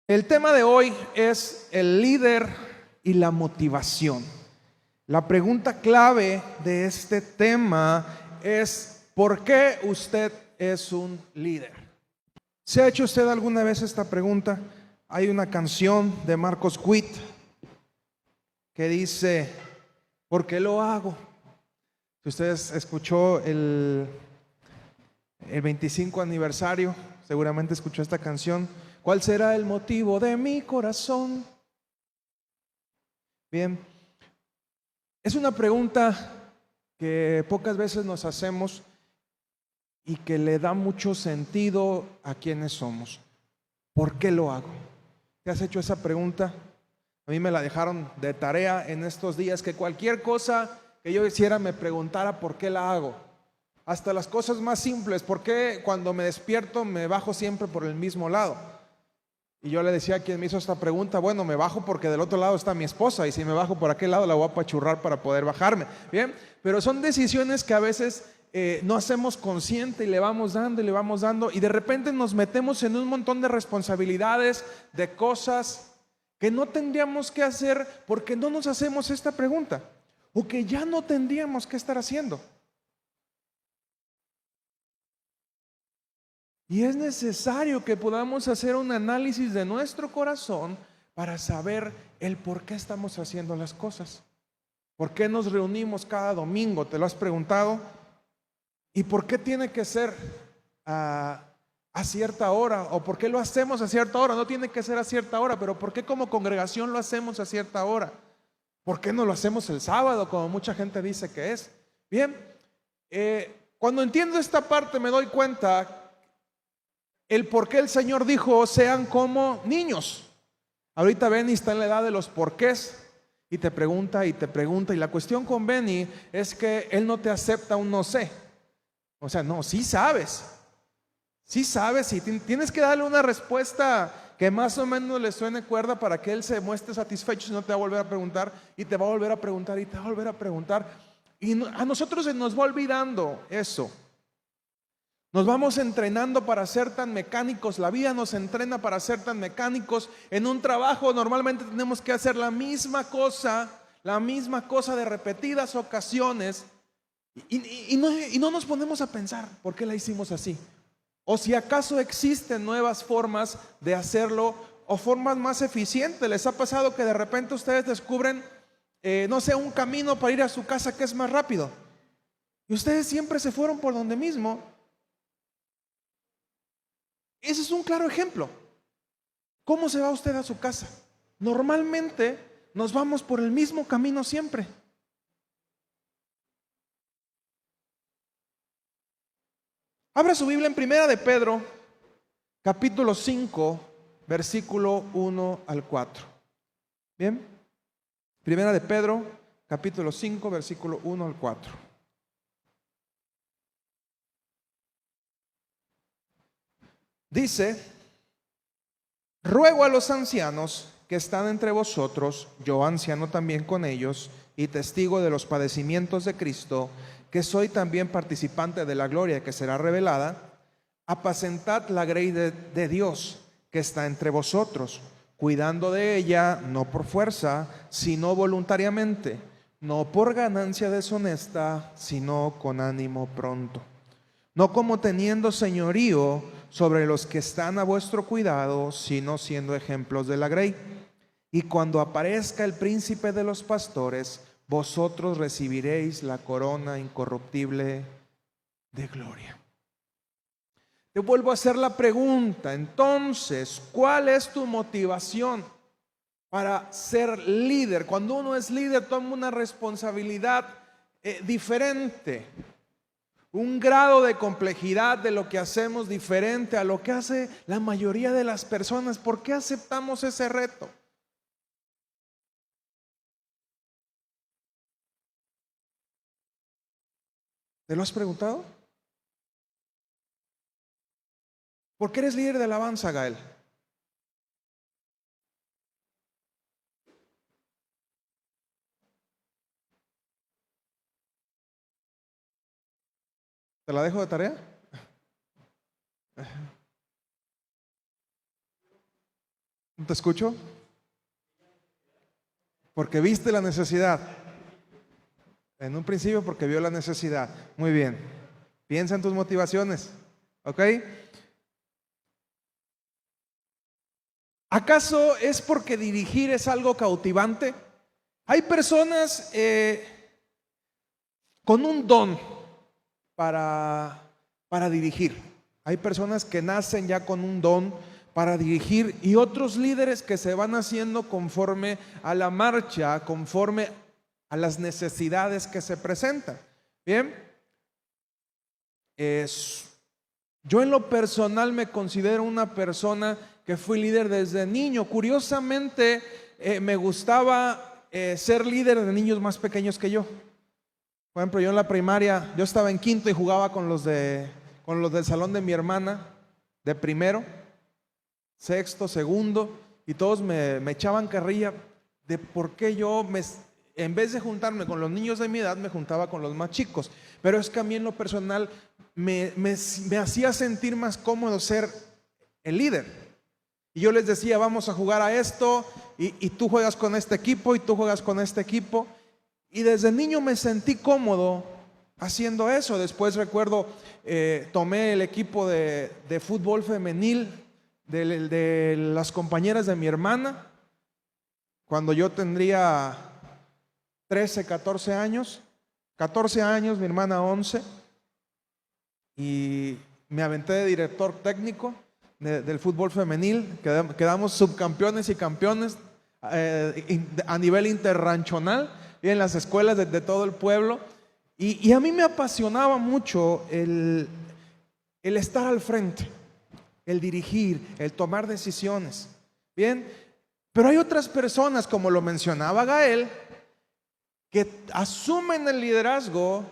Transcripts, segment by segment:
El tema de hoy es el líder y la motivación. La pregunta clave de este tema es: ¿por qué usted es un líder? ¿Se ha hecho usted alguna vez esta pregunta? Hay una canción de Marcos Witt que dice: ¿por qué lo hago? Si usted escuchó el 25 aniversario, seguramente escuchó esta canción. ¿Cuál será el motivo de mi corazón? Bien, es una pregunta que pocas veces nos hacemos y que le da mucho sentido a quienes somos. ¿Por qué lo hago? ¿Te has hecho esa pregunta? A mí me la dejaron de tarea en estos días, que cualquier cosa que yo hiciera me preguntara por qué la hago. Hasta las cosas más simples. ¿Por qué cuando me despierto me bajo siempre por el mismo lado? Y yo le decía a quien me hizo esta pregunta: bueno, me bajo porque del otro lado está mi esposa, y si me bajo por aquel lado la voy a apachurrar para poder bajarme. Bien, pero son decisiones que a veces no hacemos consciente, y le vamos dando, y de repente nos metemos en un montón de responsabilidades, de cosas que no tendríamos que hacer porque no nos hacemos esta pregunta, o que ya no tendríamos que estar haciendo. Y es necesario que podamos hacer un análisis de nuestro corazón para saber el por qué estamos haciendo las cosas. ¿Por qué nos reunimos cada domingo? ¿Te lo has preguntado? ¿Y por qué tiene que ser a cierta hora? ¿O por qué lo hacemos a cierta hora? No tiene que ser a cierta hora, pero ¿por qué como congregación lo hacemos a cierta hora? ¿Por qué no lo hacemos el sábado, como mucha gente dice que es? Bien, cuando entiendo esta parte me doy cuenta el por qué el Señor dijo: sean como niños. Ahorita Benny está en la edad de los porqués, y te pregunta y te pregunta, y la cuestión con Benny es que él no te acepta un no sé. O sea, no, sí sabes y tienes que darle una respuesta que más o menos le suene cuerda para que él se muestre satisfecho. Si no, te va a volver a preguntar, y te va a volver a preguntar, y te va a volver a preguntar, y a nosotros se nos va olvidando eso. Nos vamos entrenando para ser tan mecánicos. La vida nos entrena para ser tan mecánicos. En un trabajo normalmente tenemos que hacer la misma cosa de repetidas ocasiones, y no nos ponemos a pensar por qué la hicimos así, o si acaso existen nuevas formas de hacerlo, o formas más eficientes. ¿Les ha pasado que de repente ustedes descubren, no sé, un camino para ir a su casa que es más rápido, y ustedes siempre se fueron por donde mismo? Ese es un claro ejemplo. ¿Cómo se va usted a su casa? Normalmente nos vamos por el mismo camino siempre. Abra su Biblia en Primera de Pedro, capítulo 5, versículo 1 al 4. Bien, Primera de Pedro, capítulo 5, versículo 1 al 4. Dice: ruego a los ancianos que están entre vosotros, yo anciano también con ellos, y testigo de los padecimientos de Cristo, que soy también participante de la gloria que será revelada. Apacentad la grey de Dios que está entre vosotros, cuidando de ella, no por fuerza, sino voluntariamente, no por ganancia deshonesta, sino con ánimo pronto, no como teniendo señorío sobre los que están a vuestro cuidado, sino siendo ejemplos de la grey. Y cuando aparezca el príncipe de los pastores, vosotros recibiréis la corona incorruptible de gloria. Te vuelvo a hacer la pregunta, entonces, ¿cuál es tu motivación para ser líder? Cuando uno es líder, toma una responsabilidad diferente, un grado de complejidad de lo que hacemos diferente a lo que hace la mayoría de las personas. ¿Por qué aceptamos ese reto? ¿Te lo has preguntado? ¿Por qué eres líder de alabanza, Gael? ¿Te la dejo de tarea? ¿No te escucho? Porque viste la necesidad. En un principio porque vio la necesidad. Muy bien. Piensa en tus motivaciones. ¿Ok? ¿Acaso es porque dirigir es algo cautivante? Hay personas con un don para dirigir. Hay personas que nacen ya con un don para dirigir y otros líderes que se van haciendo conforme a la marcha, conforme a las necesidades que se presentan. Bien, yo en lo personal me considero una persona que fui líder desde niño. Curiosamente, me gustaba ser líder de niños más pequeños que yo. Por ejemplo, yo en la primaria, yo estaba en quinto y jugaba con los del salón de mi hermana, de primero, sexto, segundo, y todos me echaban carrilla de por qué yo, en vez de juntarme con los niños de mi edad, me juntaba con los más chicos. Pero es que a mí en lo personal me hacía sentir más cómodo ser el líder. Y yo les decía, vamos a jugar a esto, y tú juegas con este equipo, y tú juegas con este equipo. Y desde niño me sentí cómodo haciendo eso. Después recuerdo, tomé el equipo de fútbol femenil de las compañeras de mi hermana, cuando yo tendría 13, 14 años. 14 años, mi hermana 11. Y me aventé de director técnico del fútbol femenil. Quedamos subcampeones y campeones a nivel interranchonal y en las escuelas de todo el pueblo. Y a mí me apasionaba mucho el estar al frente, el dirigir, el tomar decisiones. Bien, pero hay otras personas, como lo mencionaba Gael, que asumen el liderazgo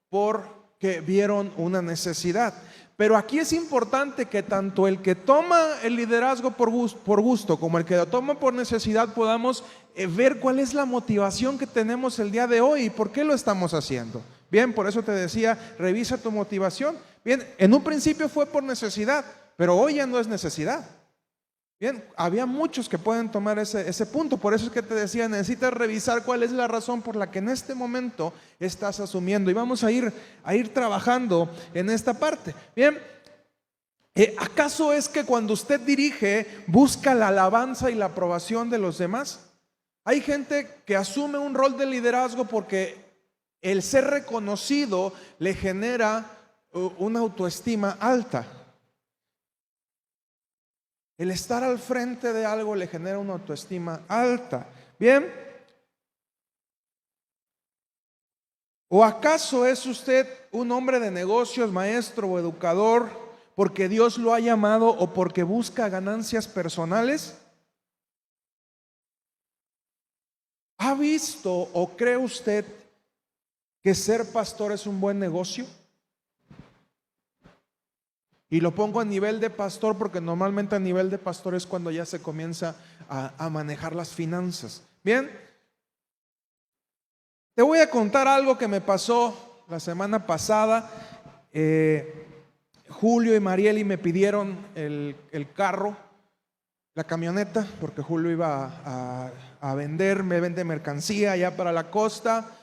porque vieron una necesidad. Pero aquí es importante que tanto el que toma el liderazgo por gusto como el que lo toma por necesidad podamos ver cuál es la motivación que tenemos el día de hoy y por qué lo estamos haciendo. Bien, por eso te decía, revisa tu motivación. Bien, en un principio fue por necesidad, pero hoy ya no es necesidad. Bien, había muchos que pueden tomar ese punto. Por eso es que te decía, necesitas revisar cuál es la razón por la que en este momento estás asumiendo. Y vamos a ir trabajando en esta parte. Bien, ¿acaso es que cuando usted dirige busca la alabanza y la aprobación de los demás? Hay gente que asume un rol de liderazgo porque el ser reconocido le genera una autoestima alta. El estar al frente de algo le genera una autoestima alta. Bien. ¿O acaso es usted un hombre de negocios, maestro o educador porque Dios lo ha llamado o porque busca ganancias personales? ¿Ha visto o cree usted que ser pastor es un buen negocio? Y lo pongo a nivel de pastor porque normalmente a nivel de pastor es cuando ya se comienza a manejar las finanzas. Bien, te voy a contar algo que me pasó la semana pasada. Julio y Marieli me pidieron el carro, la camioneta, porque Julio iba a me vende mercancía allá para la costa.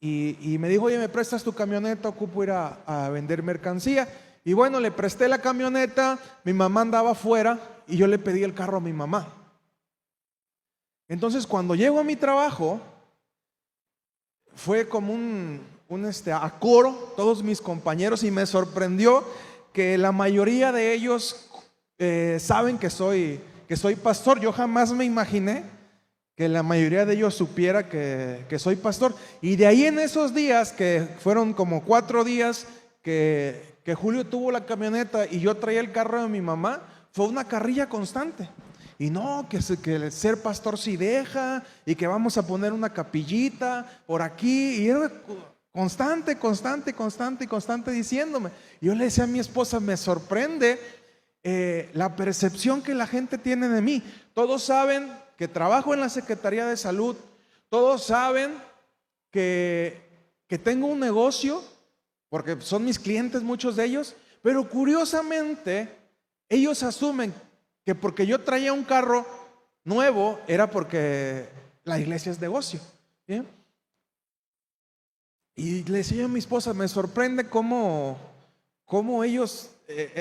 Y me dijo, oye, ¿me prestas tu camioneta? Ocupo ir a vender mercancía. Y bueno, le presté la camioneta, mi mamá andaba afuera y yo le pedí el carro a mi mamá. Entonces cuando llego a mi trabajo, fue como un acoro, todos mis compañeros, y me sorprendió que la mayoría de ellos saben que soy pastor. Yo jamás me imaginé que la mayoría de ellos supiera que soy pastor. Y de ahí en esos días, que fueron como 4 días que Julio tuvo la camioneta y yo traía el carro de mi mamá, fue una carrilla constante. Y no, que el ser pastor sí deja, y que vamos a poner una capillita por aquí. Y era constante diciéndome. Y yo le decía a mi esposa, me sorprende la percepción que la gente tiene de mí. Todos saben que trabajo en la Secretaría de Salud, todos saben que tengo un negocio, porque son mis clientes muchos de ellos, pero curiosamente ellos asumen que porque yo traía un carro nuevo era porque la iglesia es negocio. ¿Bien? Y le decía a mi esposa, me sorprende cómo ellos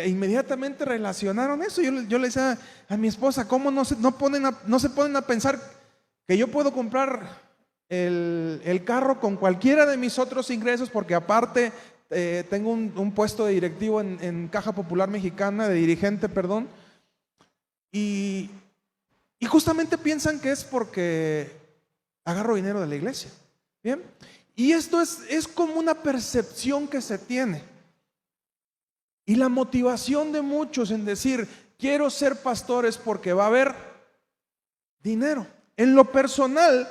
inmediatamente relacionaron eso. Yo le decía a mi esposa, ¿cómo no se ponen a pensar que yo puedo comprar el carro con cualquiera de mis otros ingresos? Porque aparte tengo un puesto de directivo en Caja Popular Mexicana, de dirigente, perdón. Y justamente piensan que es porque agarro dinero de la iglesia. ¿Bien? Y esto es como una percepción que se tiene. Y la motivación de muchos en decir, quiero ser pastor, es porque va a haber dinero. En lo personal,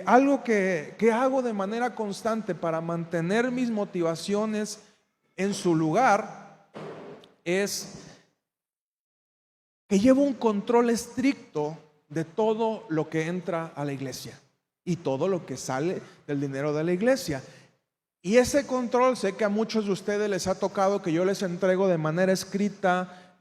algo que hago de manera constante para mantener mis motivaciones en su lugar es que llevo un control estricto de todo lo que entra a la iglesia y todo lo que sale del dinero de la iglesia. Y ese control, sé que a muchos de ustedes les ha tocado que yo les entrego de manera escrita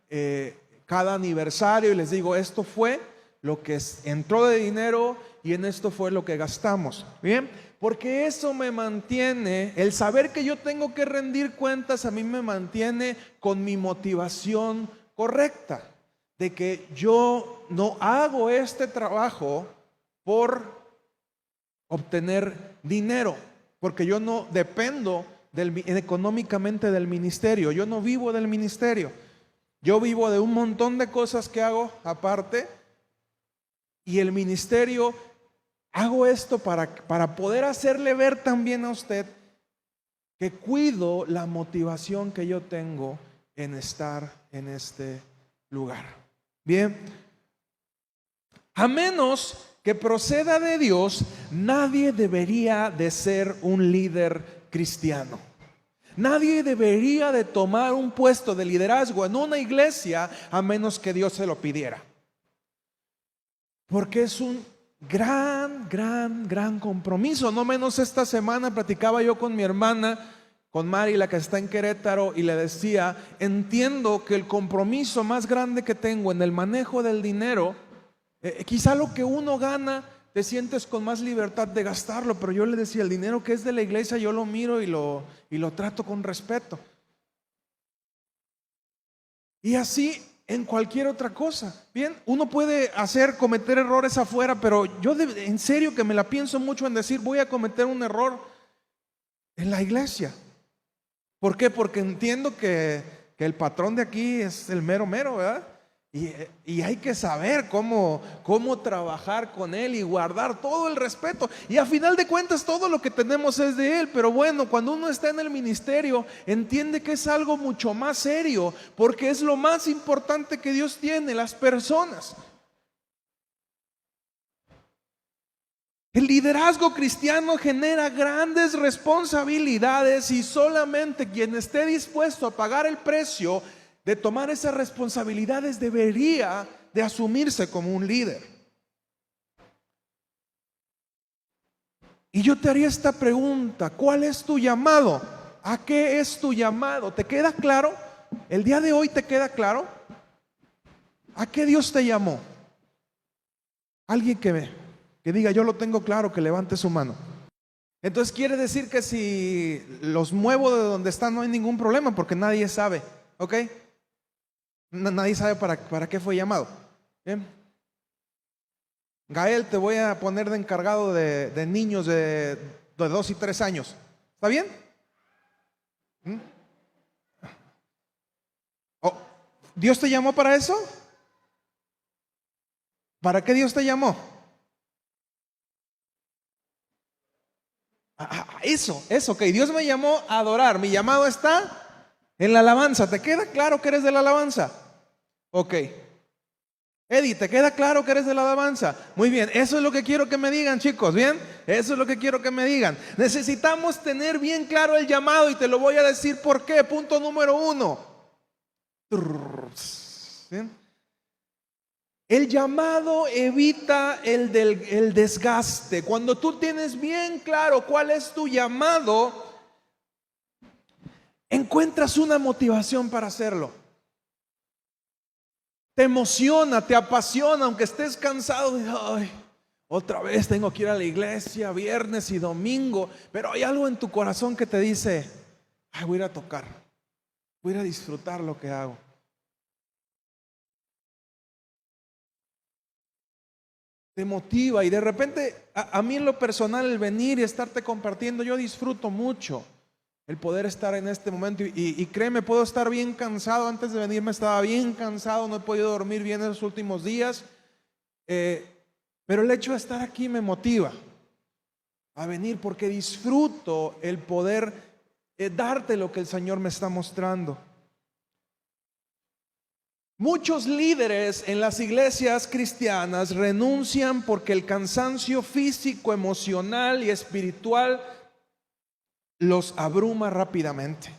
cada aniversario y les digo, esto fue lo que entró de dinero y en esto fue lo que gastamos. Bien, porque eso me mantiene, el saber que yo tengo que rendir cuentas, a mí me mantiene con mi motivación correcta, de que yo no hago este trabajo por obtener dinero, porque yo no dependo económicamente del ministerio, yo no vivo del ministerio, yo vivo de un montón de cosas que hago aparte, y el ministerio, hago esto para poder hacerle ver también a usted que cuido la motivación que yo tengo en estar en este lugar. Bien, a menos que proceda de Dios, nadie debería de ser un líder cristiano. Nadie debería de tomar un puesto de liderazgo en una iglesia a menos que Dios se lo pidiera. Porque es un gran compromiso. No menos esta semana platicaba yo con mi hermana, con Mari, la que está en Querétaro, y le decía, entiendo que el compromiso más grande que tengo en el manejo del dinero, quizá lo que uno gana te sientes con más libertad de gastarlo, pero yo le decía, el dinero que es de la iglesia yo lo miro y lo trato con respeto. Y así en cualquier otra cosa. Bien, uno puede cometer errores afuera, pero yo en serio que me la pienso mucho en decir, voy a cometer un error en la iglesia. ¿Por qué? Porque entiendo que el patrón de aquí es el mero, ¿verdad? Y hay que saber cómo trabajar con él y guardar todo el respeto. Y a final de cuentas todo lo que tenemos es de él. Pero bueno, cuando uno está en el ministerio, entiende que es algo mucho más serio, porque es lo más importante que Dios tiene, las personas. El liderazgo cristiano genera grandes responsabilidades y solamente quien esté dispuesto a pagar el precio de tomar esas responsabilidades debería de asumirse como un líder. Y yo te haría esta pregunta, ¿cuál es tu llamado? ¿A qué es tu llamado? ¿Te queda claro? ¿El día de hoy te queda claro? ¿A qué Dios te llamó? Alguien que diga, yo lo tengo claro, que levante su mano. Entonces quiere decir que si los muevo de donde están no hay ningún problema, porque nadie sabe, ¿ok? Nadie sabe para qué fue llamado. Bien. Gael, te voy a poner de encargado de niños de 2 y 3 años. ¿Está bien? Oh, ¿Dios te llamó para eso? ¿Para qué Dios te llamó? Eso, ok. Dios me llamó a adorar. Mi llamado está en la alabanza. ¿Te queda claro que eres de la alabanza? Ok. Eddie, ¿te queda claro que eres de la alabanza? Muy bien, eso es lo que quiero que me digan, chicos, ¿bien? Eso es lo que quiero que me digan. Necesitamos tener bien claro el llamado y te lo voy a decir por qué. Punto número 1. ¿Bien? El llamado evita el desgaste. Cuando tú tienes bien claro cuál es tu llamado, encuentras una motivación para hacerlo. te emociona, te apasiona, aunque estés cansado de, ay, otra vez tengo que ir a la iglesia viernes y domingo, pero hay algo en tu corazón que te dice, ay, voy a ir a tocar, voy a ir a disfrutar lo que hago. Te motiva y de repente, a mí en lo personal, el venir y estarte compartiendo, yo disfruto mucho el poder estar en este momento y créeme, puedo estar bien cansado. Antes de venir me estaba bien cansado, no he podido dormir bien en los últimos días, pero el hecho de estar aquí me motiva a venir porque disfruto el poder darte lo que el Señor me está mostrando. Muchos líderes en las iglesias cristianas renuncian porque el cansancio físico, emocional y espiritual los abruma rápidamente.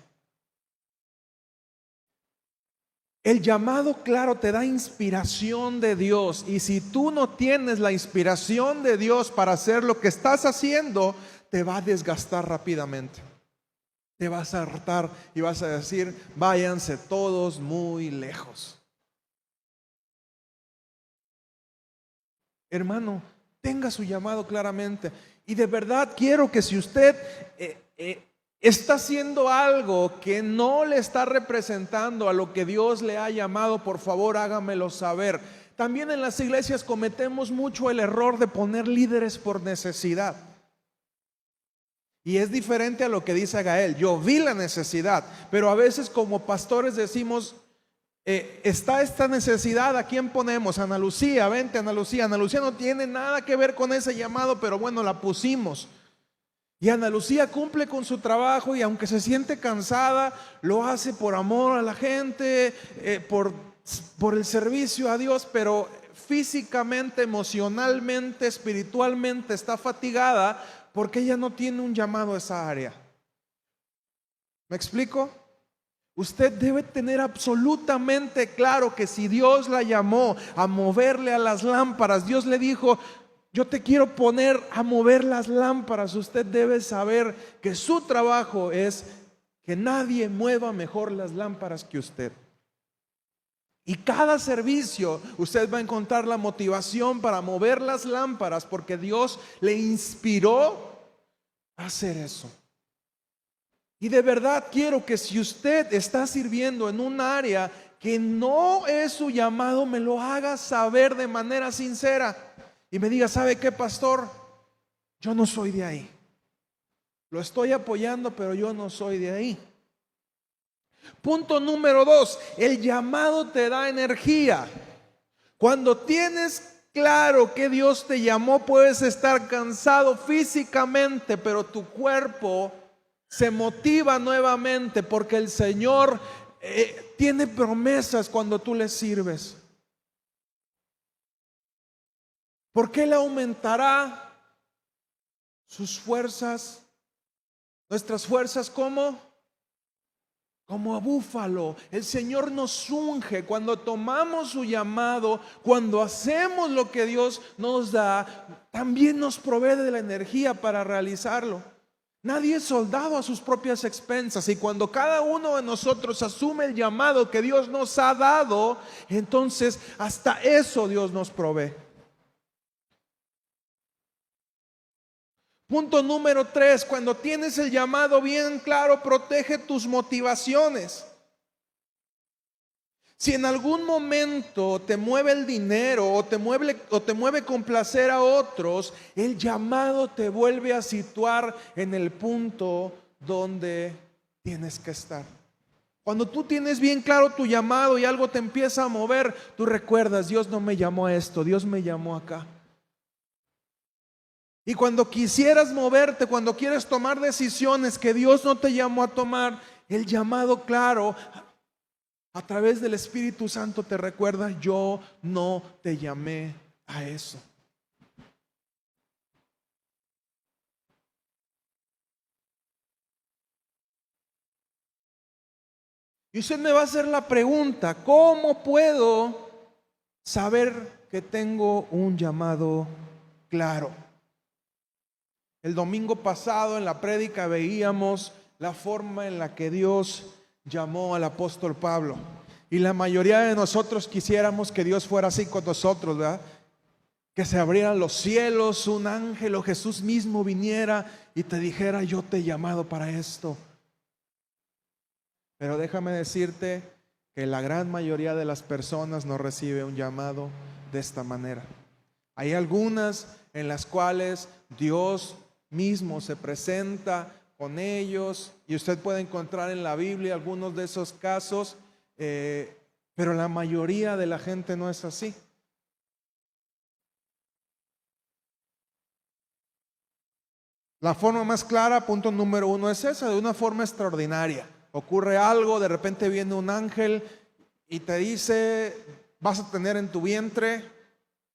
El llamado, claro, te da inspiración de Dios, y si tú no tienes la inspiración de Dios para hacer lo que estás haciendo, te va a desgastar rápidamente. Te vas a hartar y vas a decir, váyanse todos muy lejos. Hermano, tenga su llamado claramente. Y de verdad quiero que si usted está haciendo algo que no le está representando a lo que Dios le ha llamado, por favor hágamelo saber. También en las iglesias cometemos mucho el error de poner líderes por necesidad. Y es diferente a lo que dice Gael. Yo vi la necesidad, pero a veces como pastores decimos, está esta necesidad, ¿a quién ponemos? Ana Lucía, vente Ana Lucía. Ana Lucía no tiene nada que ver con ese llamado, pero bueno, la pusimos. Y Ana Lucía cumple con su trabajo y aunque se siente cansada, lo hace por amor a la gente, por el servicio a Dios, pero físicamente, emocionalmente, espiritualmente está fatigada porque ella no tiene un llamado a esa área. ¿Me explico? Usted debe tener absolutamente claro que si Dios la llamó a moverle a las lámparas, Dios le dijo, yo te quiero poner a mover las lámparas. Usted debe saber que su trabajo es que nadie mueva mejor las lámparas que usted. Y cada servicio usted va a encontrar la motivación para mover las lámparas porque Dios le inspiró a hacer eso. Y de verdad quiero que si usted está sirviendo en un área que no es su llamado, me lo haga saber de manera sincera y me diga, ¿sabe qué, pastor? Yo no soy de ahí. Lo estoy apoyando, pero yo no soy de ahí. Punto número 2, el llamado te da energía. Cuando tienes claro que Dios te llamó, puedes estar cansado físicamente, pero tu cuerpo se motiva nuevamente porque el Señor tiene promesas cuando tú le sirves. Porque Él aumentará sus fuerzas, nuestras fuerzas como a búfalo. El Señor nos unge cuando tomamos su llamado, cuando hacemos lo que Dios nos da, también nos provee de la energía para realizarlo. Nadie es soldado a sus propias expensas, y cuando cada uno de nosotros asume el llamado que Dios nos ha dado, entonces hasta eso Dios nos provee. Punto número 3, cuando tienes el llamado bien claro, protege tus motivaciones. Si en algún momento te mueve el dinero o te mueve complacer a otros, el llamado te vuelve a situar en el punto donde tienes que estar. Cuando tú tienes bien claro tu llamado y algo te empieza a mover, tú recuerdas, Dios no me llamó a esto, Dios me llamó acá. Y cuando quisieras moverte, cuando quieres tomar decisiones que Dios no te llamó a tomar, el llamado claro a través del Espíritu Santo te recuerda, yo no te llamé a eso. Y usted me va a hacer la pregunta, ¿cómo puedo saber que tengo un llamado claro? El domingo pasado en la prédica veíamos la forma en la que Dios llamó al apóstol Pablo. Y la mayoría de nosotros quisiéramos que Dios fuera así con nosotros, ¿verdad? Que se abrieran los cielos, un ángel o Jesús mismo viniera y te dijera: yo te he llamado para esto. Pero déjame decirte que la gran mayoría de las personas no recibe un llamado de esta manera. Hay algunas en las cuales Dios mismo se presenta con ellos, y usted puede encontrar en la Biblia algunos de esos casos, pero la mayoría de la gente no es así. La forma más clara, punto número 1, es esa: de una forma extraordinaria. Ocurre algo, de repente viene un ángel y te dice: vas a tener en tu vientre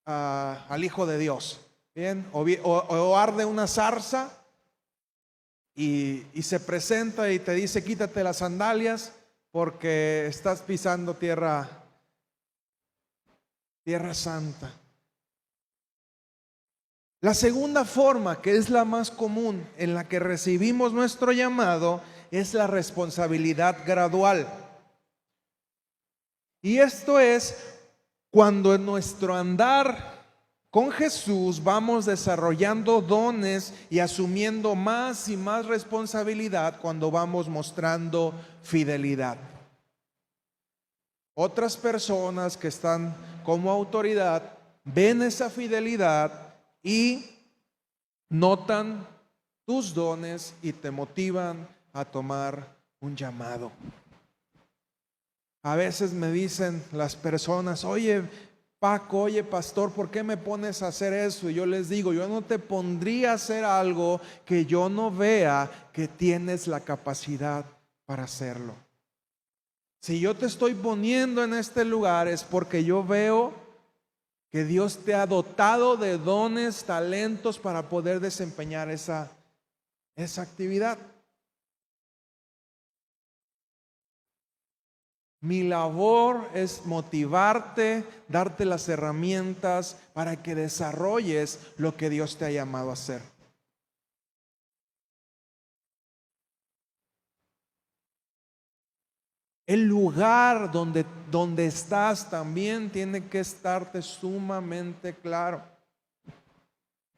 al Hijo de Dios. Bien, o arde una zarza y se presenta y te dice: quítate las sandalias porque estás pisando tierra santa. La segunda forma, que es la más común en la que recibimos nuestro llamado, es la responsabilidad gradual. Y esto es cuando en nuestro andar con Jesús vamos desarrollando dones y asumiendo más y más responsabilidad, cuando vamos mostrando fidelidad. Otras personas que están como autoridad ven esa fidelidad y notan tus dones y te motivan a tomar un llamado. A veces me dicen las personas: oye Paco, oye pastor, ¿por qué me pones a hacer eso? Y yo les digo: yo no te pondría a hacer algo que yo no vea que tienes la capacidad para hacerlo. Si yo te estoy poniendo en este lugar es porque yo veo que Dios te ha dotado de dones, talentos para poder desempeñar esa actividad. Mi labor es motivarte, darte las herramientas para que desarrolles lo que Dios te ha llamado a hacer. El lugar donde estás también tiene que estarte sumamente claro.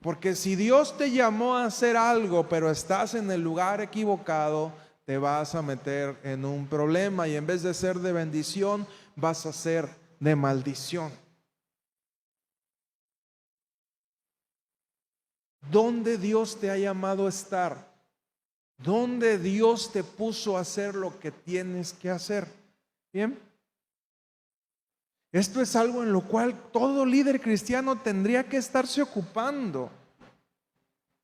Porque si Dios te llamó a hacer algo, pero estás en el lugar equivocado, te vas a meter en un problema, y en vez de ser de bendición, vas a ser de maldición. ¿Dónde Dios te ha llamado a estar? ¿Dónde Dios te puso a hacer lo que tienes que hacer? Bien. Esto es algo en lo cual todo líder cristiano tendría que estarse ocupando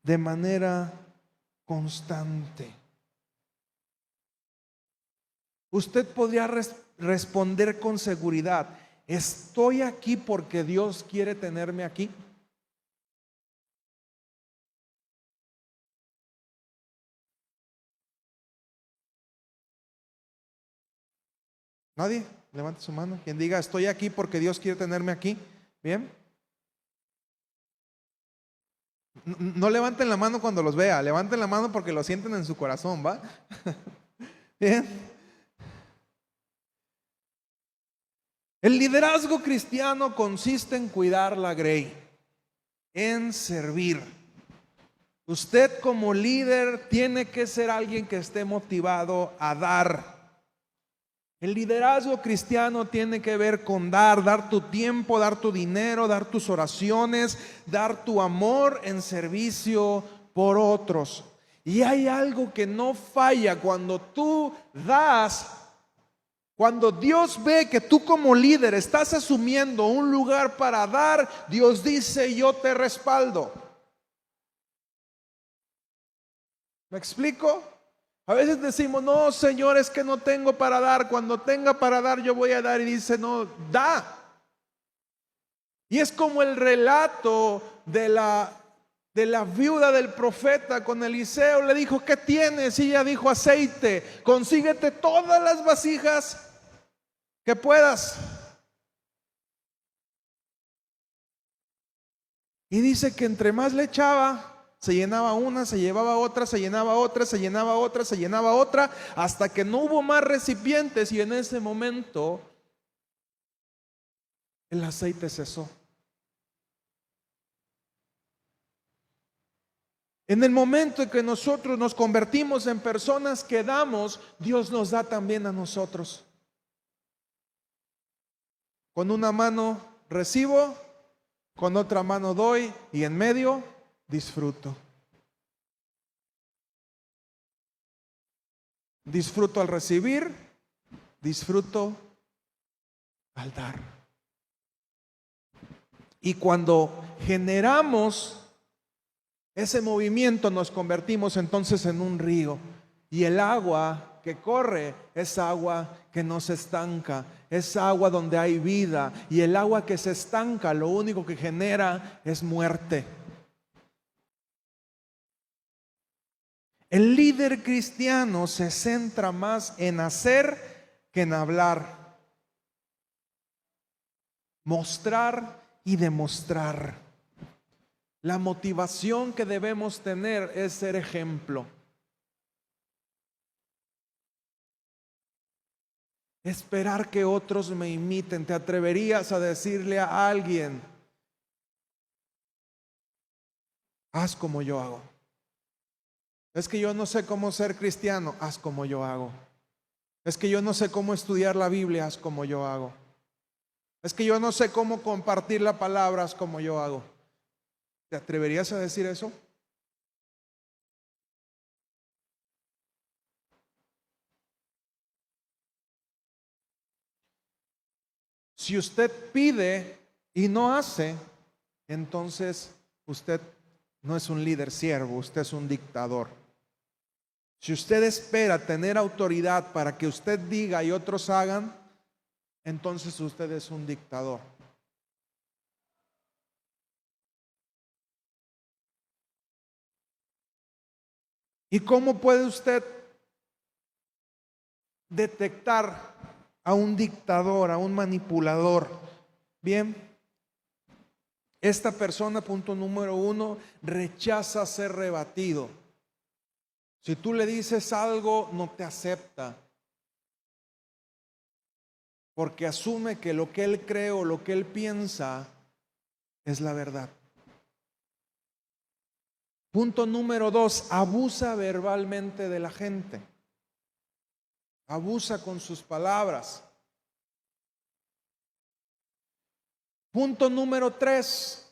de manera constante. Usted podría responder con seguridad: ¿estoy aquí porque Dios quiere tenerme aquí? ¿Nadie? Levante su mano. Quien diga: estoy aquí porque Dios quiere tenerme aquí. Bien. No levanten la mano cuando los vea, levanten la mano porque lo sienten en su corazón, ¿va? Bien. El liderazgo cristiano consiste en cuidar la grey, en servir. Usted como líder tiene que ser alguien que esté motivado a dar. El liderazgo cristiano tiene que ver con dar tu tiempo, dar tu dinero, dar tus oraciones, dar tu amor en servicio por otros. Y hay algo que no falla cuando tú das. Cuando Dios ve que tú como líder estás asumiendo un lugar para dar, Dios dice: yo te respaldo. ¿Me explico? A veces decimos: no, Señor, es que no tengo para dar. Cuando tenga para dar, yo voy a dar. Y dice: no, da. Y es como el relato de la viuda del profeta con Eliseo. Le dijo: ¿qué tienes? Y ella dijo: aceite. Consíguete todas las vasijas que puedas. Y dice que entre más le echaba, se llenaba una, se llevaba otra, se llenaba otra, se llenaba otra, se llenaba otra, hasta que no hubo más recipientes. Y en ese momento el aceite cesó. En el momento en que nosotros nos convertimos en personas que damos, Dios nos da también a nosotros. Con una mano recibo, con otra mano doy y en medio disfruto. Disfruto al recibir, disfruto al dar. Y cuando generamos ese movimiento, nos convertimos entonces en un río. Y el agua que corre es agua que no se estanca, es agua donde hay vida. Y el agua que se estanca, lo único que genera es muerte. El líder cristiano se centra más en hacer que en hablar, mostrar y demostrar. La motivación que debemos tener es ser ejemplo. Esperar que otros me imiten. ¿Te atreverías a decirle a alguien: haz como yo hago? Es que yo no sé cómo ser cristiano, haz como yo hago. Es que yo no sé cómo estudiar la Biblia, haz como yo hago. Es que yo no sé cómo compartir la palabra, haz como yo hago. ¿Te atreverías a decir eso? Si usted pide y no hace, entonces usted no es un líder siervo, usted es un dictador. Si usted espera tener autoridad para que usted diga y otros hagan, entonces usted es un dictador. ¿Y cómo puede usted detectar a un dictador, a un manipulador? Bien, esta persona, punto número 1, rechaza ser rebatido. Si tú le dices algo, no te acepta, porque asume que lo que él cree o lo que él piensa es la verdad. Punto número 2, abusa verbalmente de la gente. Abusa con sus palabras. Punto número 3,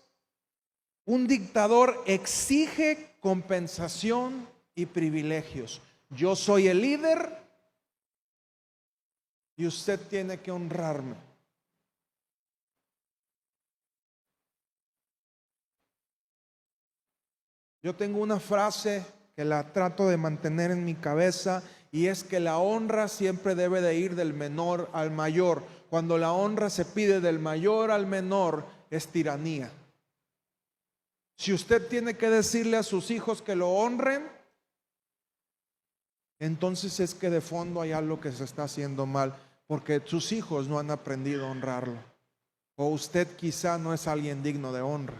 un dictador exige compensación y privilegios. Yo soy el líder y usted tiene que honrarme. Yo tengo una frase que la trato de mantener en mi cabeza, y es que la honra siempre debe de ir del menor al mayor. Cuando la honra se pide del mayor al menor, es tiranía. Si usted tiene que decirle a sus hijos que lo honren, entonces es que de fondo hay algo que se está haciendo mal, porque sus hijos no han aprendido a honrarlo, o usted quizá no es alguien digno de honra.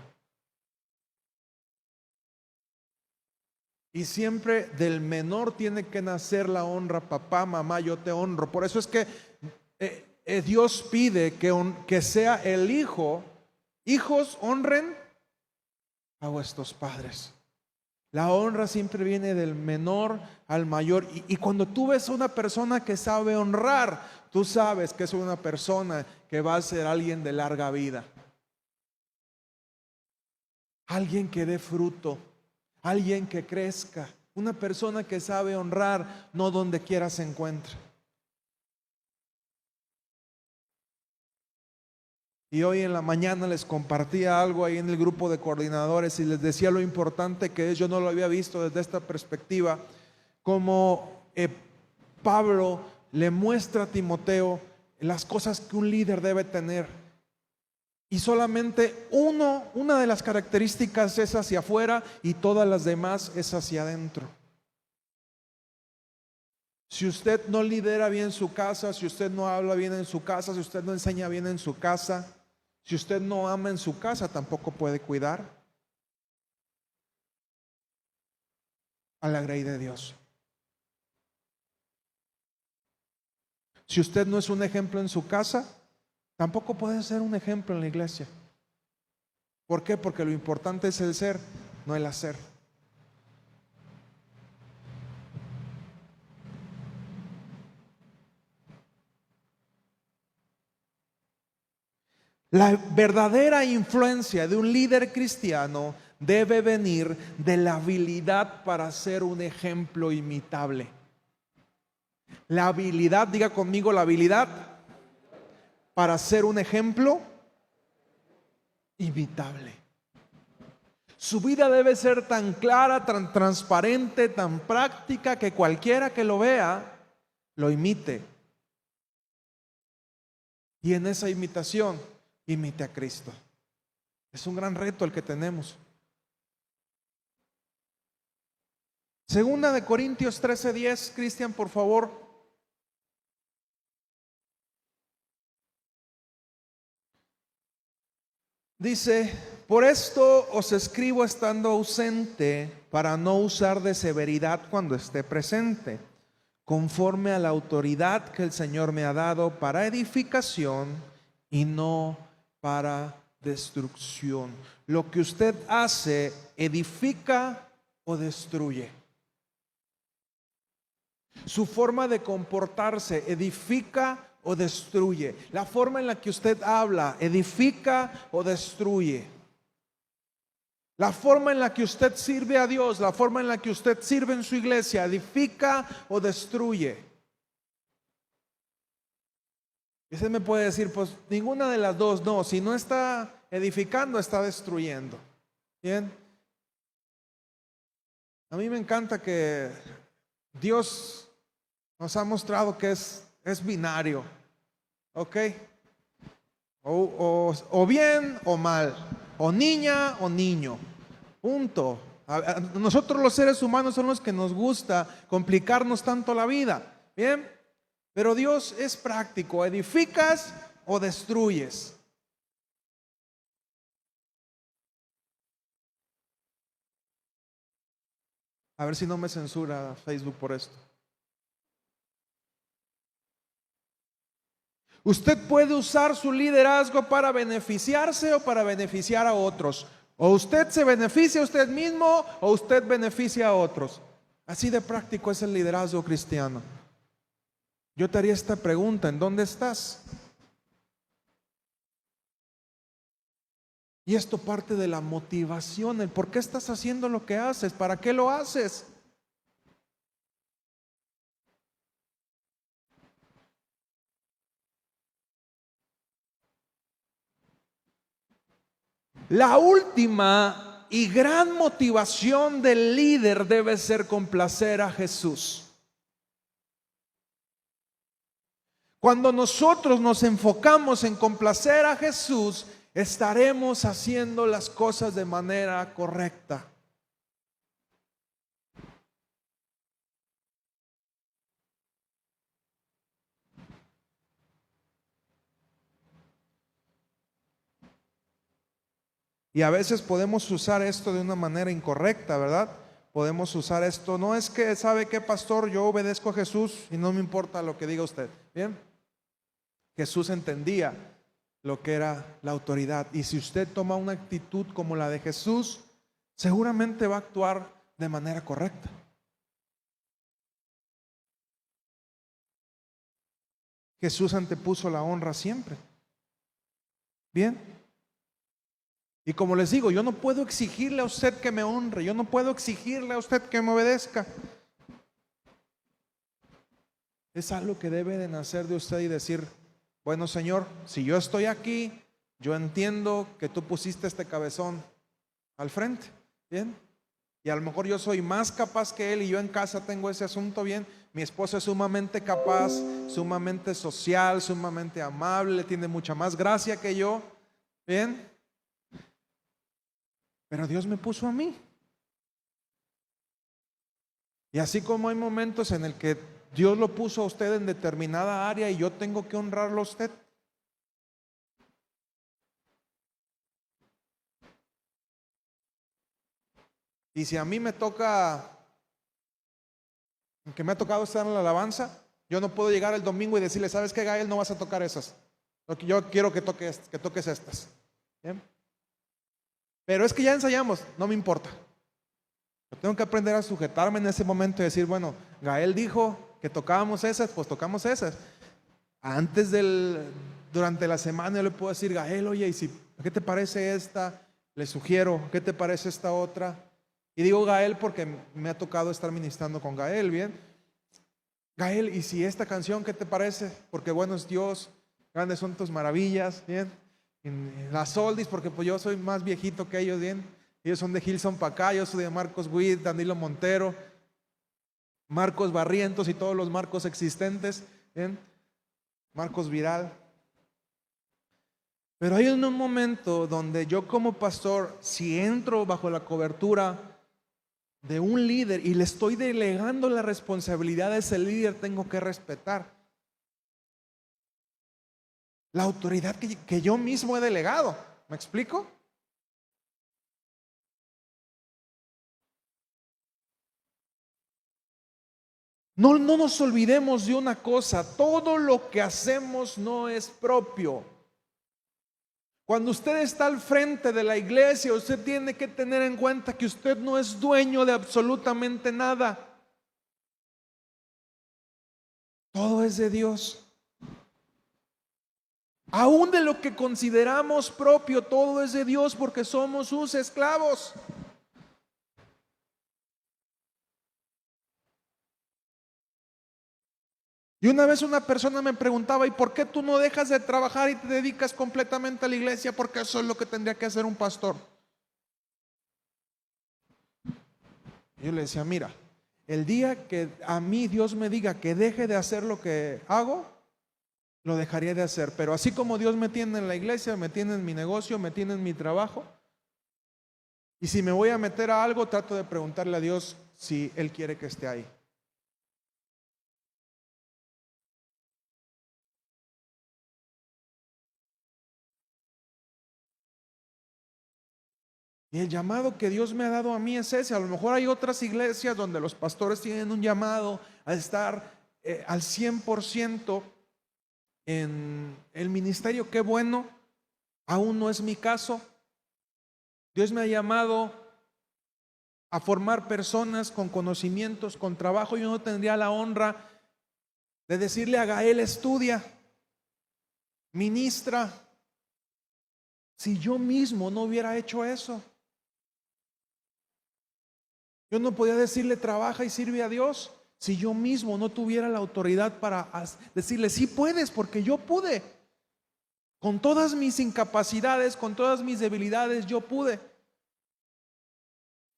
Y siempre del menor tiene que nacer la honra. Papá, mamá, yo te honro. Por eso es que Dios pide que sea el hijo. Hijos, honren a vuestros padres. La honra siempre viene del menor al mayor. Y cuando tú ves a una persona que sabe honrar, tú sabes que es una persona que va a ser alguien de larga vida. Alguien que dé fruto. Alguien que crezca, una persona que sabe honrar, no donde quiera se encuentre. Y hoy en la mañana les compartía algo ahí en el grupo de coordinadores y les decía lo importante que es. Yo no lo había visto desde esta perspectiva, como Pablo le muestra a Timoteo las cosas que un líder debe tener. Y solamente una de las características es hacia afuera y todas las demás es hacia adentro. Si usted no lidera bien su casa, si usted no habla bien en su casa, si usted no enseña bien en su casa, si usted no ama en su casa, tampoco puede cuidar a la grey de Dios. Si usted no es un ejemplo en su casa, tampoco puedes ser un ejemplo en la iglesia. ¿Por qué? Porque lo importante es el ser, no el hacer. La verdadera influencia de un líder cristiano debe venir de la habilidad para ser un ejemplo imitable. La habilidad, diga conmigo, la habilidad para ser un ejemplo imitable. Su vida debe ser tan clara, tan transparente, tan práctica que cualquiera que lo vea lo imite. Y en esa imitación imite a Cristo. Es un gran reto el que tenemos. Segunda de Corintios 13:10, Cristian, por favor. Dice: por esto os escribo estando ausente, para no usar de severidad cuando esté presente, conforme a la autoridad que el Señor me ha dado para edificación y no para destrucción. Lo que usted hace, ¿edifica o destruye? Su forma de comportarse, ¿edifica o destruye? La forma en la que usted habla, ¿edifica o destruye? La forma en la que usted sirve a Dios, la forma en la que usted sirve en su iglesia, ¿edifica o destruye? Y usted me puede decir, pues ninguna de las dos. No, si no está edificando, está destruyendo. Bien. A mí me encanta que Dios nos ha mostrado que es binario. ¿Ok? O bien o mal. O niña o niño. Punto. Nosotros los seres humanos son los que nos gusta complicarnos tanto la vida. Bien. Pero Dios es práctico. ¿Edificas o destruyes? A ver si no me censura Facebook por esto. Usted puede usar su liderazgo para beneficiarse o para beneficiar a otros. O usted se beneficia a usted mismo o usted beneficia a otros. Así de práctico es el liderazgo cristiano. Yo te haría esta pregunta: ¿en dónde estás? Y esto parte de la motivación, el por qué estás haciendo lo que haces, para qué lo haces. La última y gran motivación del líder debe ser complacer a Jesús. Cuando nosotros nos enfocamos en complacer a Jesús, estaremos haciendo las cosas de manera correcta. Y a veces podemos usar esto de una manera incorrecta, ¿verdad? Podemos usar esto, no es que, ¿sabe qué, pastor? Yo obedezco a Jesús y no me importa lo que diga usted. Bien, Jesús entendía lo que era la autoridad. Y si usted toma una actitud como la de Jesús, seguramente va a actuar de manera correcta. Jesús antepuso la honra siempre. Bien. Y como les digo, yo no puedo exigirle a usted que me honre, yo no puedo exigirle a usted que me obedezca. Es algo que debe de nacer de usted y decir: bueno, Señor, si yo estoy aquí, yo entiendo que tú pusiste este cabezón al frente, ¿bien? Y a lo mejor yo soy más capaz que él y yo en casa tengo ese asunto bien. Mi esposa es sumamente capaz, sumamente social, sumamente amable, tiene mucha más gracia que yo, ¿bien? Pero Dios me puso a mí. Y así como hay momentos en el que Dios lo puso a usted en determinada área y yo tengo que honrarlo a usted. Y si a mí me toca, que me ha tocado estar en la alabanza, yo no puedo llegar el domingo y decirle: ¿sabes qué, Gael? No vas a tocar esas. Yo quiero que toques estas. ¿Bien? Pero es que ya ensayamos, no me importa. Yo tengo que aprender a sujetarme en ese momento y decir, bueno, Gael dijo que tocábamos esas, pues tocamos esas. Durante la semana yo le puedo decir, Gael, oye, ¿qué te parece esta? Le sugiero, ¿qué te parece esta otra? Y digo Gael porque me ha tocado estar ministrando con Gael, ¿bien? Gael, ¿y si esta canción qué te parece? Porque bueno es Dios, grandes son tus maravillas, ¿bien? En las oldies, porque pues yo soy más viejito que ellos, ¿bien? Ellos son de Gilson para acá, yo soy de Marcos Witt, Danilo Montero, Marcos Barrientos y todos los Marcos existentes, ¿bien? Marcos Viral. Pero hay un momento donde yo como pastor, si entro bajo la cobertura de un líder y le estoy delegando la responsabilidad a ese líder, tengo que respetar la autoridad que yo mismo he delegado. ¿Me explico? No nos olvidemos de una cosa, todo lo que hacemos no es propio. Cuando usted está al frente de la iglesia, usted tiene que tener en cuenta que usted no es dueño de absolutamente nada. Todo es de Dios. Aún de lo que consideramos propio, todo es de Dios porque somos sus esclavos. Y una vez una persona me preguntaba, ¿y por qué tú no dejas de trabajar y te dedicas completamente a la iglesia? Porque eso es lo que tendría que hacer un pastor. Yo le decía, mira, el día que a mí Dios me diga que deje de hacer lo que hago, lo dejaría de hacer. Pero así como Dios me tiene en la iglesia, me tiene en mi negocio, me tiene en mi trabajo. Y si me voy a meter a algo, trato de preguntarle a Dios si Él quiere que esté ahí. Y el llamado que Dios me ha dado a mí es ese. A lo mejor hay otras iglesias donde los pastores tienen un llamado a estar al 100% en el ministerio. Qué bueno, aún no es mi caso. Dios me ha llamado a formar personas con conocimientos, con trabajo. Yo no tendría la honra de decirle a Gael, estudia, ministra, si yo mismo no hubiera hecho eso. Yo no podía decirle trabaja y sirve a Dios si yo mismo no tuviera la autoridad para decirle sí puedes, porque yo pude. Con todas mis incapacidades, con todas mis debilidades, yo pude.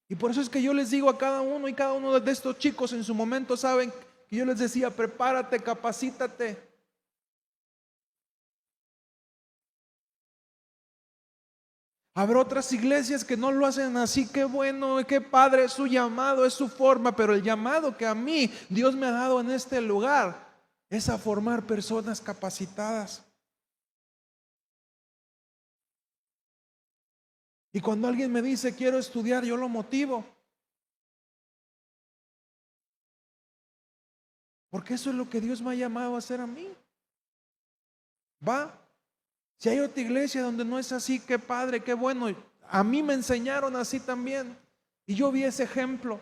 Y por eso es que yo les digo a cada uno y cada uno de estos chicos en su momento, saben que yo les decía, prepárate, capacítate. Habrá otras iglesias que no lo hacen así, qué bueno, qué padre, es su llamado, es su forma, pero el llamado que a mí Dios me ha dado en este lugar es a formar personas capacitadas. Y cuando alguien me dice quiero estudiar, yo lo motivo. Porque eso es lo que Dios me ha llamado a hacer a mí. Va. Si hay otra iglesia donde no es así, qué padre, qué bueno. A mí me enseñaron así también. Y yo vi ese ejemplo.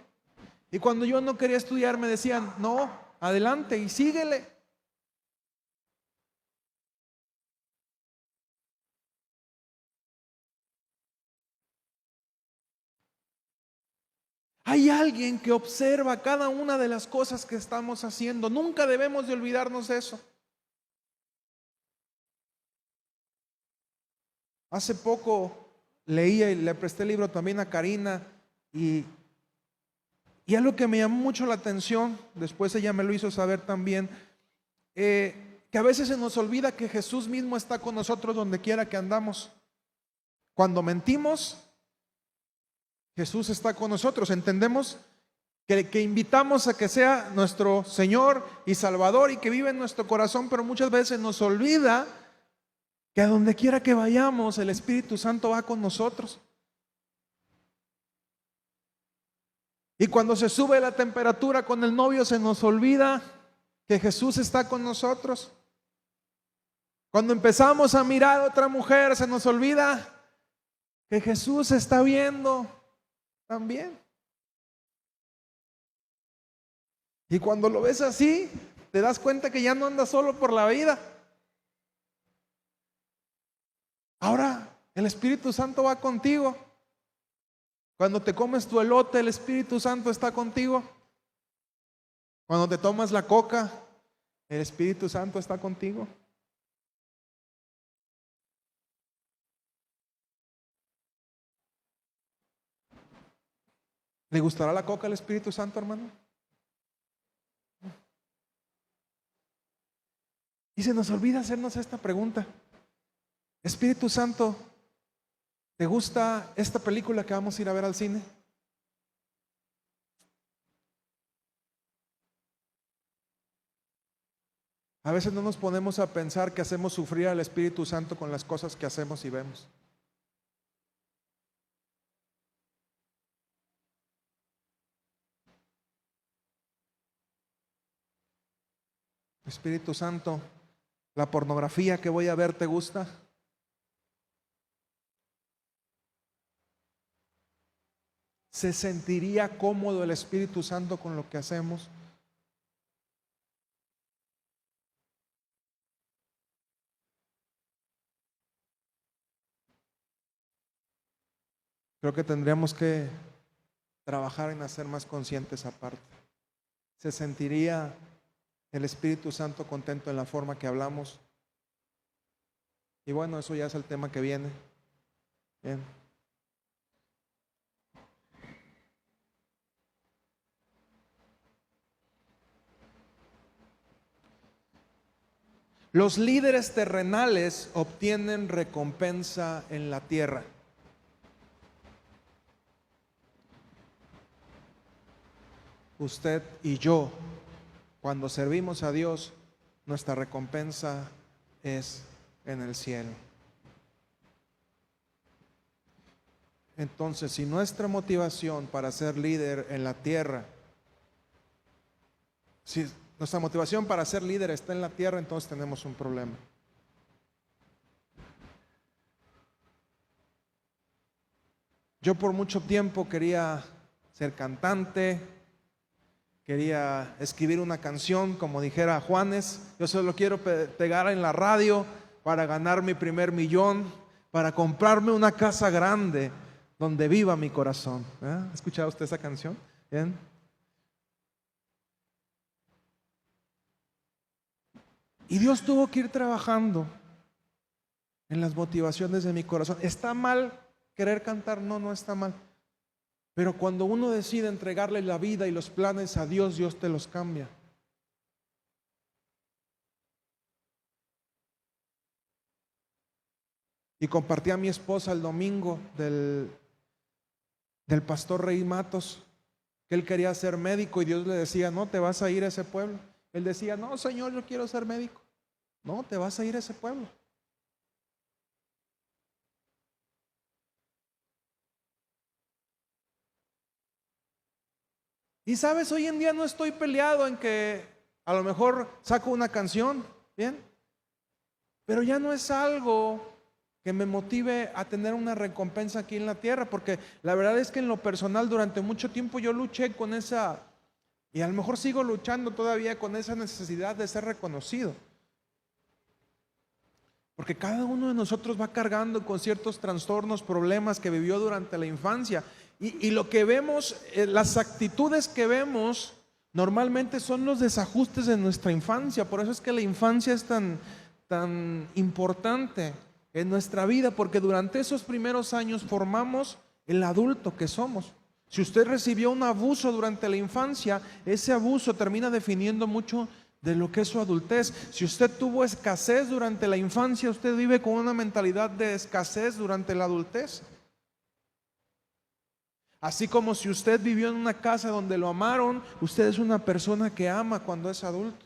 Y cuando yo no quería estudiar me decían, no, adelante y síguele. Hay alguien que observa cada una de las cosas que estamos haciendo. Nunca debemos de olvidarnos de eso. Hace poco leía y le presté el libro también a Karina y algo que me llamó mucho la atención, después ella me lo hizo saber también, que a veces se nos olvida que Jesús mismo está con nosotros donde quiera que andamos. Cuando mentimos, Jesús está con nosotros. Entendemos que invitamos a que sea nuestro Señor y Salvador y que vive en nuestro corazón, pero muchas veces nos olvida que a donde quiera que vayamos, el Espíritu Santo va con nosotros. Y cuando se sube la temperatura con el novio, se nos olvida que Jesús está con nosotros. Cuando empezamos a mirar a otra mujer, se nos olvida que Jesús está viendo también. Y cuando lo ves así, te das cuenta que ya no andas solo por la vida. Ahora el Espíritu Santo va contigo. Cuando te comes tu elote, el Espíritu Santo está contigo. Cuando te tomas la coca, el Espíritu Santo está contigo. ¿Le gustará la coca al Espíritu Santo, hermano? Y se nos olvida hacernos esta pregunta. Espíritu Santo, ¿te gusta esta película que vamos a ir a ver al cine? A veces no nos ponemos a pensar que hacemos sufrir al Espíritu Santo con las cosas que hacemos y vemos. Espíritu Santo, ¿la pornografía que voy a ver te gusta? ¿Se sentiría cómodo el Espíritu Santo con lo que hacemos? Creo que tendríamos que trabajar en hacer más conscientes aparte. ¿Se sentiría el Espíritu Santo contento en la forma que hablamos? Y bueno, eso ya es el tema que viene. Bien. Los líderes terrenales obtienen recompensa en la tierra. Usted y yo, cuando servimos a Dios, nuestra recompensa es en el cielo. Entonces, si nuestra motivación para ser líder en la tierra, si nuestra motivación para ser líder está en la tierra, entonces tenemos un problema. Yo por mucho tiempo quería ser cantante, quería escribir una canción, como dijera Juanes. Yo solo quiero pegar en la radio para ganar mi primer millón, para comprarme una casa grande donde viva mi corazón. ¿Ha escuchado usted esa canción? ¿Bien? Y Dios tuvo que ir trabajando en las motivaciones de mi corazón. ¿Está mal querer cantar? No, no está mal. Pero cuando uno decide entregarle la vida y los planes a Dios, Dios te los cambia. Y compartí a mi esposa el domingo del pastor Rey Matos, que él quería ser médico y Dios le decía, no, te vas a ir a ese pueblo. Él decía, no, Señor, yo quiero ser médico. No, te vas a ir a ese pueblo. Y sabes, hoy en día no estoy peleado en que a lo mejor saco una canción, ¿bien? Pero ya no es algo que me motive a tener una recompensa aquí en la tierra, porque la verdad es que en lo personal durante mucho tiempo yo luché con esa, y a lo mejor sigo luchando todavía con esa necesidad de ser reconocido. Porque cada uno de nosotros va cargando con ciertos trastornos, problemas que vivió durante la infancia. Y lo que vemos, las actitudes que vemos, normalmente son los desajustes de nuestra infancia. Por eso es que la infancia es tan importante en nuestra vida, porque durante esos primeros años formamos el adulto que somos. Si usted recibió un abuso durante la infancia, ese abuso termina definiendo mucho de lo que es su adultez. Si usted tuvo escasez durante la infancia, usted vive con una mentalidad de escasez durante la adultez. Así como si usted vivió en una casa donde lo amaron, usted es una persona que ama cuando es adulto.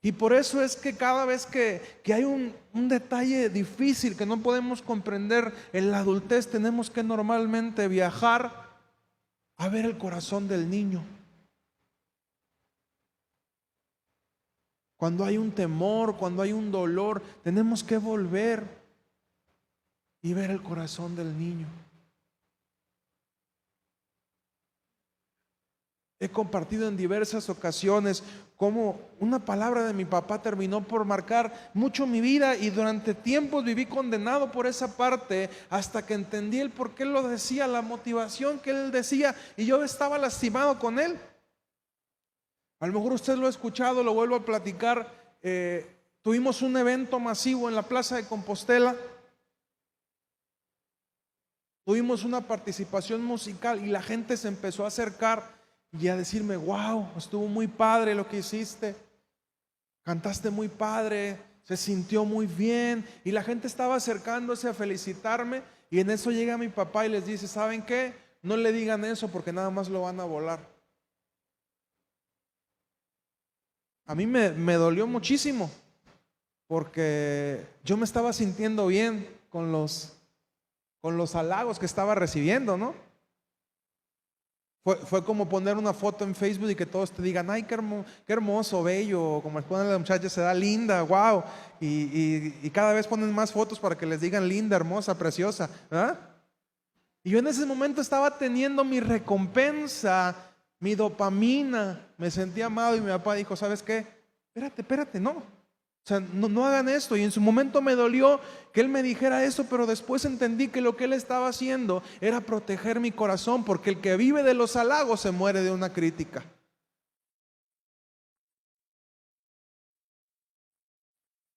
Y por eso es que cada vez que hay un detalle difícil que no podemos comprender en la adultez, tenemos que normalmente viajar a ver el corazón del niño. Cuando hay un temor, cuando hay un dolor, tenemos que volver y ver el corazón del niño. He compartido en diversas ocasiones cómo una palabra de mi papá terminó por marcar mucho mi vida, y durante tiempos viví condenado por esa parte hasta que entendí el por qué lo decía, la motivación que él decía, y yo estaba lastimado con él. A lo mejor usted lo ha escuchado, lo vuelvo a platicar. Tuvimos un evento masivo en la Plaza de Compostela. Tuvimos una participación musical y la gente se empezó a acercar y a decirme: wow, estuvo muy padre lo que hiciste, cantaste muy padre, se sintió muy bien. Y la gente estaba acercándose a felicitarme, y en eso llega mi papá y les dice: ¿saben qué? No le digan eso porque nada más lo van a volar. A mí me dolió muchísimo porque yo me estaba sintiendo bien con los halagos que estaba recibiendo, ¿no? Fue como poner una foto en Facebook y que todos te digan: ay, qué hermoso, bello, como les ponen a la muchacha, se da linda, wow. Y cada vez ponen más fotos para que les digan linda, hermosa, preciosa, ¿verdad? Y yo en ese momento estaba teniendo mi recompensa, mi dopamina, me sentía amado, y mi papá dijo: ¿sabes qué? Espérate, no. O sea, no hagan esto. Y en su momento me dolió que él me dijera eso, pero después entendí que lo que él estaba haciendo era proteger mi corazón, porque el que vive de los halagos se muere de una crítica.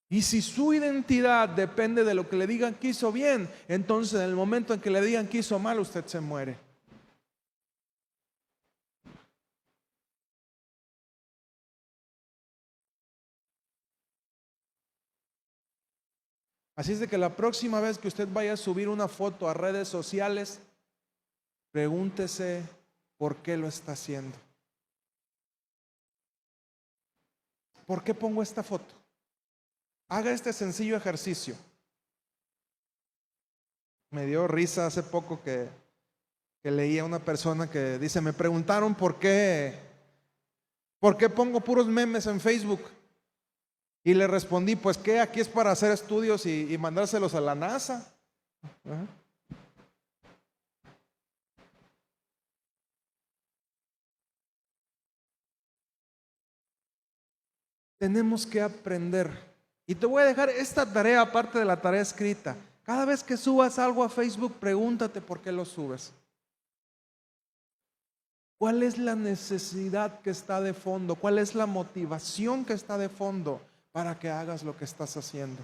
Y si su identidad depende de lo que le digan que hizo bien, entonces en el momento en que le digan que hizo mal, usted se muere. Así es de que la próxima vez que usted vaya a subir una foto a redes sociales, pregúntese por qué lo está haciendo. ¿Por qué pongo esta foto? Haga este sencillo ejercicio. Me dio risa hace poco que leía a una persona que dice: me preguntaron por qué pongo puros memes en Facebook. Y le respondí: pues que aquí es para hacer estudios y mandárselos a la NASA. ¿Ah? Tenemos que aprender. Y te voy a dejar esta tarea aparte de la tarea escrita. Cada vez que subas algo a Facebook, pregúntate por qué lo subes. ¿Cuál es la necesidad que está de fondo? ¿Cuál es la motivación que está de fondo para que hagas lo que estás haciendo?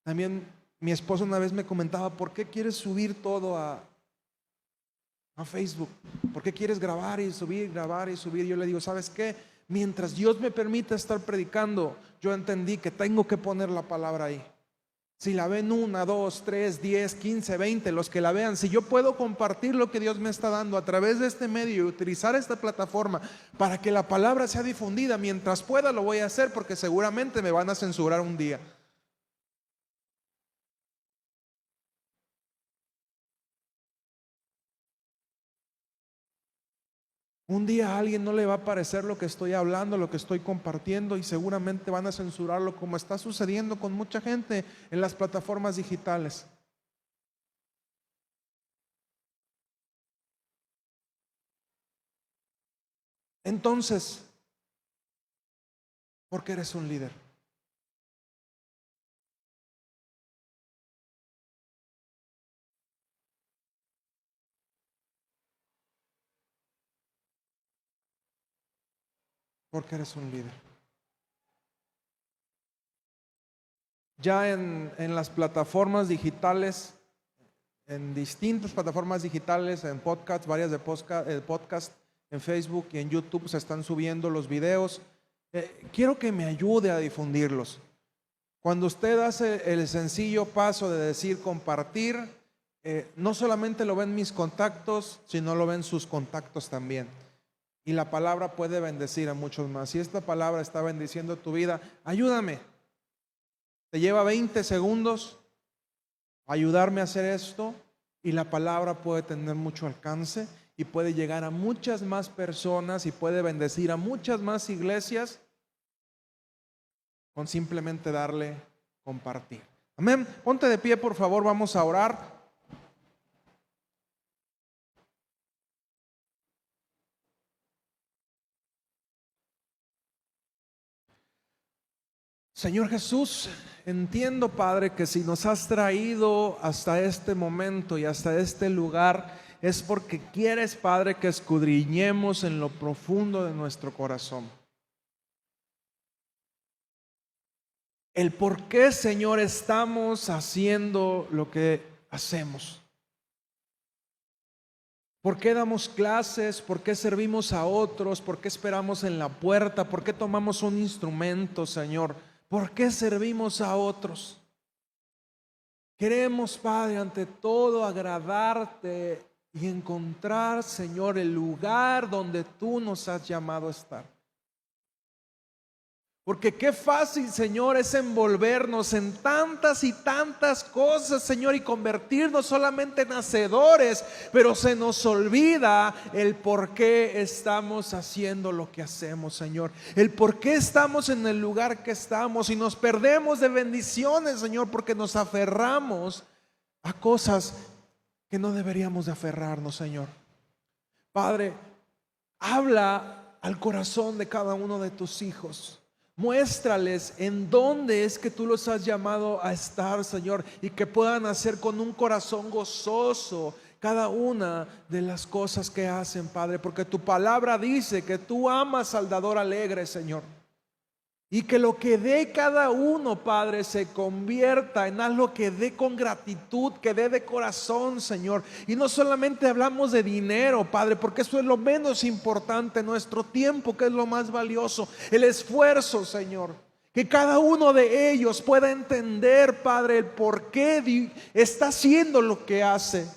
También mi esposa una vez me comentaba: ¿por qué quieres subir todo a Facebook? ¿Por qué quieres grabar y subir, grabar y subir? Yo le digo: ¿sabes qué? Mientras Dios me permita estar predicando, yo entendí que tengo que poner la palabra ahí. Si la ven 1, 2, 3, 10, 15, 20, los que la vean, si yo puedo compartir lo que Dios me está dando a través de este medio y utilizar esta plataforma para que la palabra sea difundida, mientras pueda lo voy a hacer, porque seguramente me van a censurar un día. Un día a alguien no le va a parecer lo que estoy hablando, lo que estoy compartiendo, y seguramente van a censurarlo, como está sucediendo con mucha gente en las plataformas digitales. Entonces, ¿por qué eres un líder? ¿Por qué eres un líder? Ya en las plataformas digitales, en distintas plataformas digitales, en podcasts, varias de podcast, en Facebook y en YouTube se están subiendo los videos. Quiero que me ayude a difundirlos. Cuando usted hace el sencillo paso de decir compartir, no solamente lo ven mis contactos, sino lo ven sus contactos también. Y la palabra puede bendecir a muchos más. Si esta palabra está bendiciendo tu vida, ayúdame. Te lleva 20 segundos ayudarme a hacer esto, y la palabra puede tener mucho alcance. y puede llegar a muchas más personas y puede bendecir a muchas más iglesias con simplemente darle compartir. Amén. Ponte de pie, por favor, vamos a orar. Señor Jesús, entiendo, Padre, que si nos has traído hasta este momento y hasta este lugar, es porque quieres, Padre, que escudriñemos en lo profundo de nuestro corazón. El por qué, Señor, estamos haciendo lo que hacemos. ¿Por qué damos clases? ¿Por qué servimos a otros? ¿Por qué esperamos en la puerta? ¿Por qué tomamos un instrumento, Señor? ¿Por qué servimos a otros? Queremos, Padre, ante todo agradarte y encontrar, Señor, el lugar donde tú nos has llamado a estar. Porque qué fácil, Señor, es envolvernos en tantas y tantas cosas, Señor, y convertirnos solamente en hacedores, pero se nos olvida el por qué estamos haciendo lo que hacemos, Señor. El por qué estamos en el lugar que estamos y nos perdemos de bendiciones, Señor, porque nos aferramos a cosas que no deberíamos de aferrarnos, Señor. Padre, habla al corazón de cada uno de tus hijos. Muéstrales en dónde es que tú los has llamado a estar, Señor, y que puedan hacer con un corazón gozoso cada una de las cosas que hacen, Padre, porque tu palabra dice que tú amas al dador alegre, Señor. Y que lo que dé cada uno, Padre, se convierta en algo que dé con gratitud, que dé de corazón, Señor. Y no solamente hablamos de dinero, Padre, porque eso es lo menos importante, nuestro tiempo, que es lo más valioso, el esfuerzo, Señor. Que cada uno de ellos pueda entender, Padre, el por qué está haciendo lo que hace.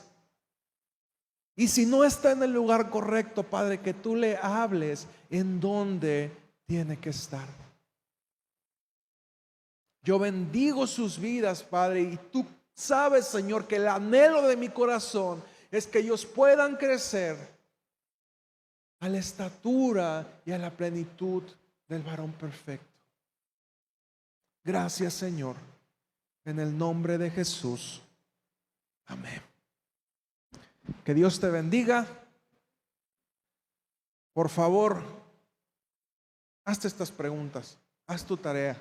Y si no está en el lugar correcto, Padre, que tú le hables en dónde tiene que estar. Yo bendigo sus vidas, Padre, y tú sabes, Señor, que el anhelo de mi corazón es que ellos puedan crecer a la estatura y a la plenitud del varón perfecto. Gracias, Señor, en el nombre de Jesús. Amén. Que Dios te bendiga. Por favor, hazte estas preguntas, haz tu tarea.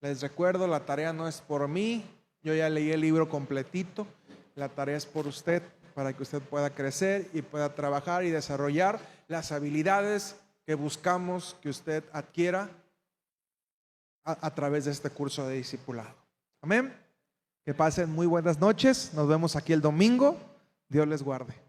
Les recuerdo, la tarea no es por mí, yo ya leí el libro completito, la tarea es por usted, para que usted pueda crecer y pueda trabajar y desarrollar las habilidades que buscamos que usted adquiera a través de este curso de discipulado. Amén. Que pasen muy buenas noches, nos vemos aquí el domingo, Dios les guarde.